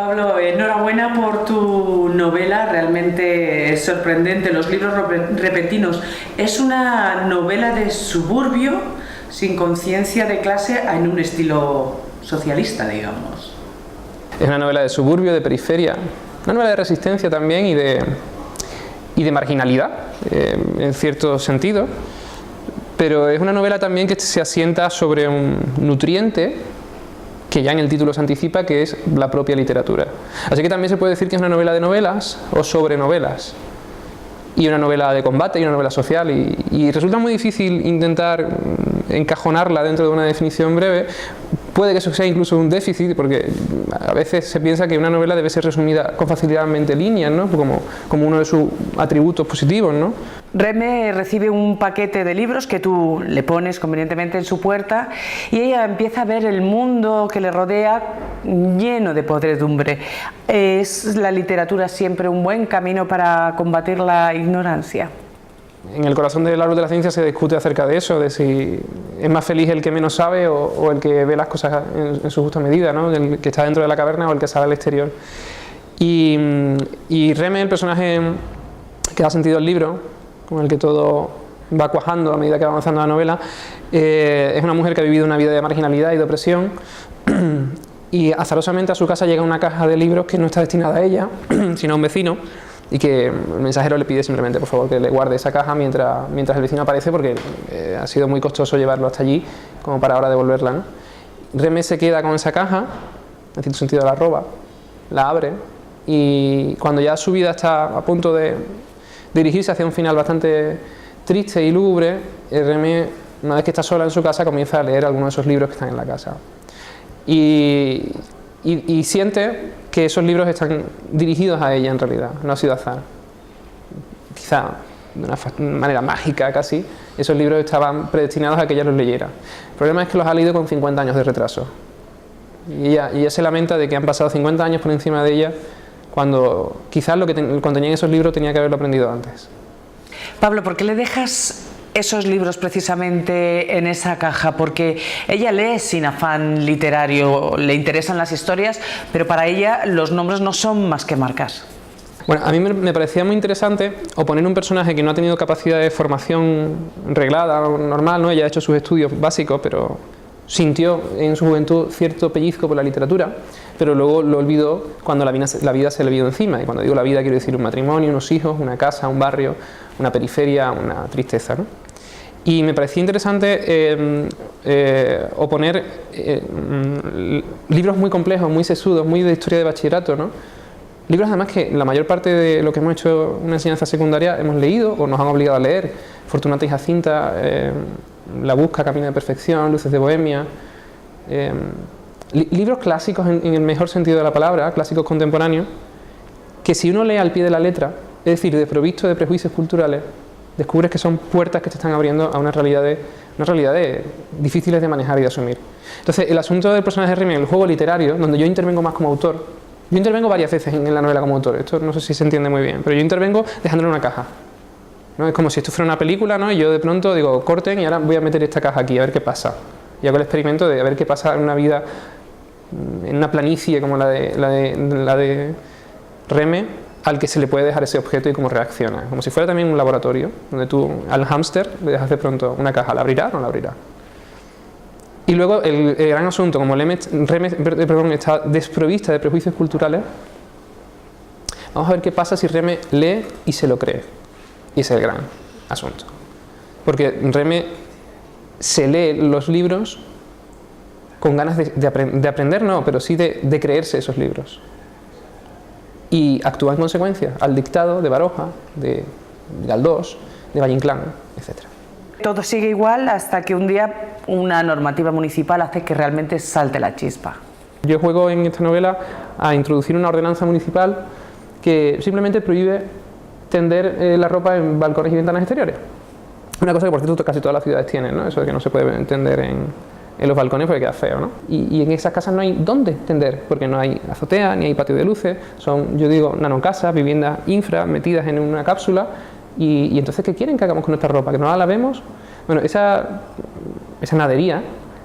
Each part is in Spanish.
Pablo, enhorabuena por tu novela, realmente es sorprendente, Los libros repentinos. Es una novela de suburbio sin conciencia de clase en un estilo socialista, digamos. Es una novela de suburbio, de periferia, una novela de resistencia también y de marginalidad, en cierto sentido, pero es una novela también que se asienta sobre un nutriente que ya en el título se anticipa, que es la propia literatura. Así que también se puede decir que es una novela de novelas o sobre novelas, y una novela de combate y una novela social, y resulta muy difícil intentar encajonarla dentro de una definición breve. Puede que eso sea incluso un déficit, porque a veces se piensa que una novela debe ser resumida con facilidad en líneas, ¿no? como uno de sus atributos positivos, ¿no? Reme recibe un paquete de libros que tú le pones convenientemente en su puerta y ella empieza a ver el mundo que le rodea lleno de podredumbre. ¿Es la literatura siempre un buen camino para combatir la ignorancia? En el corazón del árbol de la ciencia se discute acerca de eso, de si es más feliz el que menos sabe o el que ve las cosas en su justa medida, ¿no? El que está dentro de la caverna o el que sale al exterior. Y Reme, el personaje que da sentido al libro, con el que todo va cuajando a medida que va avanzando la novela, es una mujer que ha vivido una vida de marginalidad y de opresión, y azarosamente a su casa llega una caja de libros que no está destinada a ella, sino a un vecino, y que el mensajero le pide simplemente por favor que le guarde esa caja mientras el vecino aparece, porque ha sido muy costoso llevarlo hasta allí como para ahora devolverla, ¿no? Reme se queda con esa caja, en cierto sentido la roba, la abre, y cuando ya su vida está a punto de dirigirse hacia un final bastante triste y lúgubre, Reme, una vez que está sola en su casa, comienza a leer algunos de esos libros que están en la casa, y siente que esos libros están dirigidos a ella en realidad, no ha sido azar. Quizá de una manera mágica casi, esos libros estaban predestinados a que ella los leyera. El problema es que los ha leído con 50 años de retraso. Y ella se lamenta de que han pasado 50 años por encima de ella, cuando quizás lo que contenían esos libros tenía que haberlo aprendido antes. Pablo, ¿por qué le dejas esos libros precisamente en esa caja? Porque ella lee sin afán literario, le interesan las historias, pero para ella los nombres no son más que marcas. Bueno, a mí me parecía muy interesante oponer un personaje que no ha tenido capacidad de formación reglada, normal, ¿no? Ella ha hecho sus estudios básicos, pero sintió en su juventud cierto pellizco por la literatura, pero luego lo olvidó cuando la vida se le vino encima. Y cuando digo la vida quiero decir un matrimonio, unos hijos, una casa, un barrio, una periferia, una tristeza, ¿no? Y me parecía interesante oponer libros muy complejos, muy sesudos, muy de historia de bachillerato, ¿no? Libros además que la mayor parte de lo que hemos hecho en una enseñanza secundaria hemos leído o nos han obligado a leer. Fortunata y Jacinta, La busca, Camino de perfección, Luces de Bohemia. Libros clásicos en el mejor sentido de la palabra, clásicos contemporáneos, que si uno lee al pie de la letra, es decir, desprovisto de prejuicios culturales, descubres que son puertas que te están abriendo a unas realidades difíciles de manejar y de asumir. Entonces, el asunto del personaje de Reme en el juego literario, donde yo intervengo más como autor, yo intervengo varias veces en la novela como autor, esto no sé si se entiende muy bien, pero yo intervengo dejándole una caja, ¿no? Es como si esto fuera una película, ¿no? Y yo de pronto digo, corten y ahora voy a meter esta caja aquí, a ver qué pasa. Y hago el experimento de a ver qué pasa en una vida, en una planicie como la de Reme, al que se le puede dejar ese objeto y cómo reacciona. Como si fuera también un laboratorio, donde tú al hámster le dejas de pronto una caja, ¿la abrirá o no la abrirá? Y luego el gran asunto, como Reme está desprovista de prejuicios culturales, vamos a ver qué pasa si Reme lee y se lo cree. Y ese es el gran asunto. Porque Reme se lee los libros con ganas de aprender, no, pero sí de creerse esos libros. Y actúa en consecuencia al dictado de Baroja, de Galdós, de Valle-Inclán, etc. Todo sigue igual hasta que un día una normativa municipal hace que realmente salte la chispa. Yo juego en esta novela a introducir una ordenanza municipal que simplemente prohíbe tender la ropa en balcones y ventanas exteriores. Una cosa que por cierto casi todas las ciudades tienen, ¿no? Eso de que no se puede tender en los balcones porque queda feo, ¿no? Y en esas casas no hay dónde tender, porque no hay azotea, ni hay patio de luces, son, yo digo, nanocasas, viviendas infra, metidas en una cápsula, y entonces, ¿qué quieren que hagamos con nuestra ropa? ¿Que no la lavemos? Bueno, esa nadería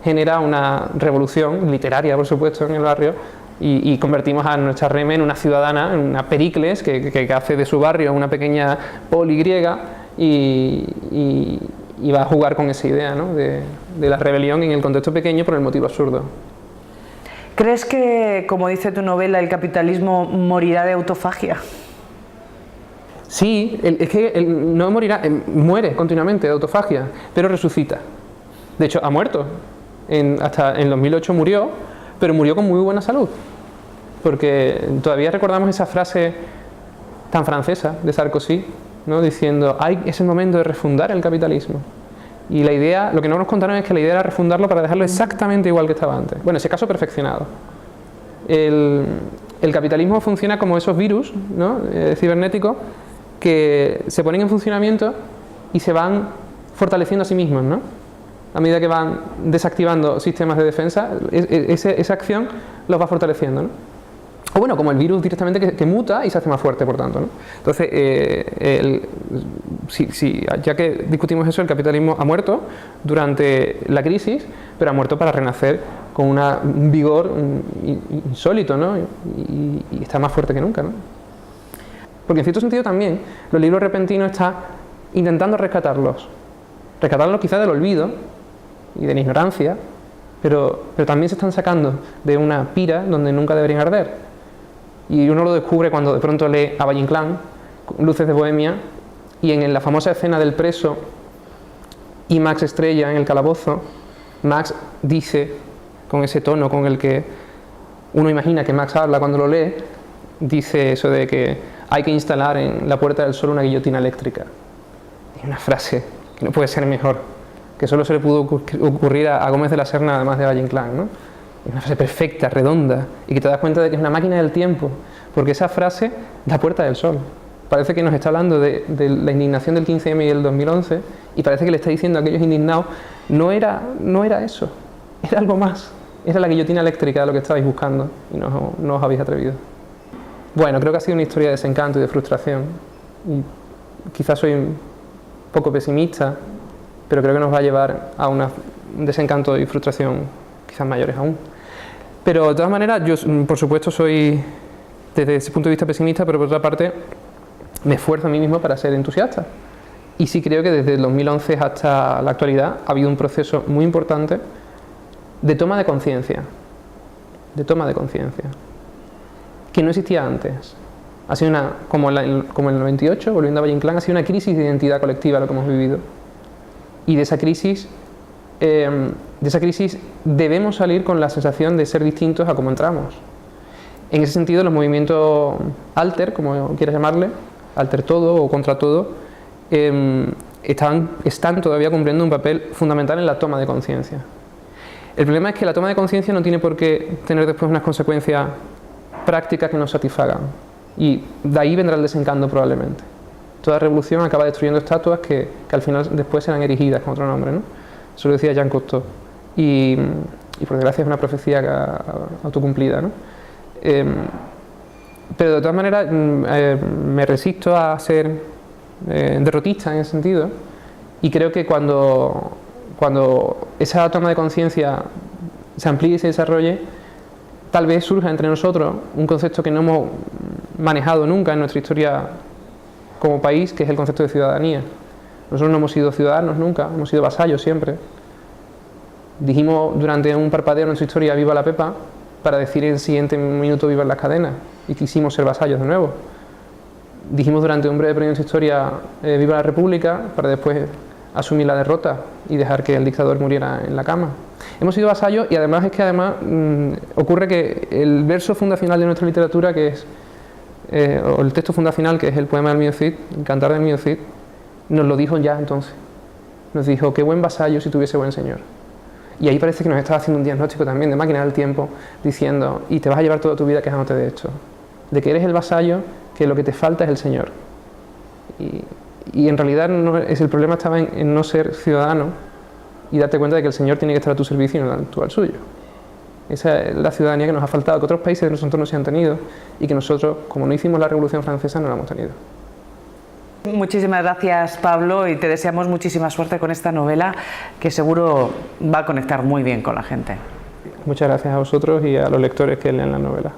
genera una revolución literaria, por supuesto, en el barrio, y convertimos a nuestra Reme en una ciudadana, en una Pericles, que hace de su barrio una pequeña poli griega y va a jugar con esa idea, ¿no?, de la rebelión en el contexto pequeño por el motivo absurdo. ¿Crees que, como dice tu novela, el capitalismo morirá de autofagia? Sí, es que no morirá, muere continuamente de autofagia, pero resucita. De hecho, ha muerto. Hasta en 2008 murió, pero murió con muy buena salud. Porque todavía recordamos esa frase tan francesa de Sarkozy, ¿no?, diciendo, es el momento de refundar el capitalismo. Y la idea, lo que no nos contaron es que la idea era refundarlo para dejarlo exactamente igual que estaba antes. Bueno, en ese caso perfeccionado. El capitalismo funciona como esos virus, ¿no?, cibernéticos, que se ponen en funcionamiento y se van fortaleciendo a sí mismos, ¿no?, a medida que van desactivando sistemas de defensa, esa acción los va fortaleciendo, ¿no? O bueno, como el virus directamente que muta y se hace más fuerte, por tanto, ¿no? Entonces, ya que discutimos eso, el capitalismo ha muerto durante la crisis, pero ha muerto para renacer con un vigor insólito, ¿no?, y está más fuerte que nunca, ¿no? Porque en cierto sentido también los libros repentinos están intentando rescatarlos quizás del olvido y de la ignorancia, pero también se están sacando de una pira donde nunca deberían arder. Y uno lo descubre cuando de pronto lee a Valle Inclán, Luces de Bohemia, y en la famosa escena del preso y Max Estrella en el calabozo, Max dice, con ese tono con el que uno imagina que Max habla cuando lo lee, dice eso de que hay que instalar en la Puerta del Sol una guillotina eléctrica. Es una frase que no puede ser mejor, que solo se le pudo ocurrir a Gómez de la Serna, además de Valle Inclán, ¿no? Es una frase perfecta, redonda, y que te das cuenta de que es una máquina del tiempo, porque esa frase da Puerta del Sol. Parece que nos está hablando de la indignación del 15M y el 2011, y parece que le está diciendo a aquellos indignados, no era eso, era algo más, era la guillotina eléctrica de lo que estabais buscando, y no os habéis atrevido. Bueno, creo que ha sido una historia de desencanto y de frustración, y quizás soy un poco pesimista, pero creo que nos va a llevar a un desencanto y frustración quizás mayores aún. Pero de todas maneras, yo por supuesto soy desde ese punto de vista pesimista, pero por otra parte me esfuerzo a mí mismo para ser entusiasta. Y sí creo que desde el 2011 hasta la actualidad ha habido un proceso muy importante de toma de conciencia, que no existía antes. Ha sido como en el 98, volviendo a Valle Inclán, ha sido una crisis de identidad colectiva lo que hemos vivido. Y de esa crisis debemos salir con la sensación de ser distintos a como entramos. En ese sentido, los movimientos alter, como quieras llamarle, alter todo o contra todo, están todavía cumpliendo un papel fundamental en la toma de conciencia. El problema es que la toma de conciencia no tiene por qué tener después unas consecuencias prácticas que nos satisfagan. Y de ahí vendrá el desencanto probablemente. Toda revolución acaba destruyendo estatuas que al final después serán erigidas con otro nombre, ¿no? Eso lo decía Jean Cocteau. Y por desgracia es una profecía autocumplida, ¿no? Pero de todas maneras me resisto a ser derrotista en ese sentido, y creo que cuando esa toma de conciencia se amplíe y se desarrolle, tal vez surja entre nosotros un concepto que no hemos manejado nunca en nuestra historia como país, que es el concepto de ciudadanía. Nosotros no hemos sido ciudadanos nunca, hemos sido vasallos siempre. Dijimos durante un parpadeo en nuestra historia viva la Pepa, para decir en el siguiente minuto vivan las cadenas, y quisimos ser vasallos de nuevo. Dijimos durante un breve periodo en nuestra historia viva la República, para después asumir la derrota y dejar que el dictador muriera en la cama. Hemos sido vasallos, y además ocurre que el verso fundacional de nuestra literatura, que es o el texto fundacional, que es el poema del Mío Cid, el cantar del Mío Cid, nos lo dijo ya entonces. Nos dijo, qué buen vasallo si tuviese buen señor. Y ahí parece que nos estaba haciendo un diagnóstico también de máquina del tiempo, diciendo, y te vas a llevar toda tu vida quejándote de esto, de que eres el vasallo, que lo que te falta es el señor. Y en realidad el problema estaba en no ser ciudadano y darte cuenta de que el señor tiene que estar a tu servicio y no tú al suyo. Esa es la ciudadanía que nos ha faltado, que otros países de nuestro entorno se han tenido, y que nosotros, como no hicimos la Revolución Francesa, no la hemos tenido. Muchísimas gracias, Pablo, y te deseamos muchísima suerte con esta novela, que seguro va a conectar muy bien con la gente. Muchas gracias a vosotros y a los lectores que leen la novela.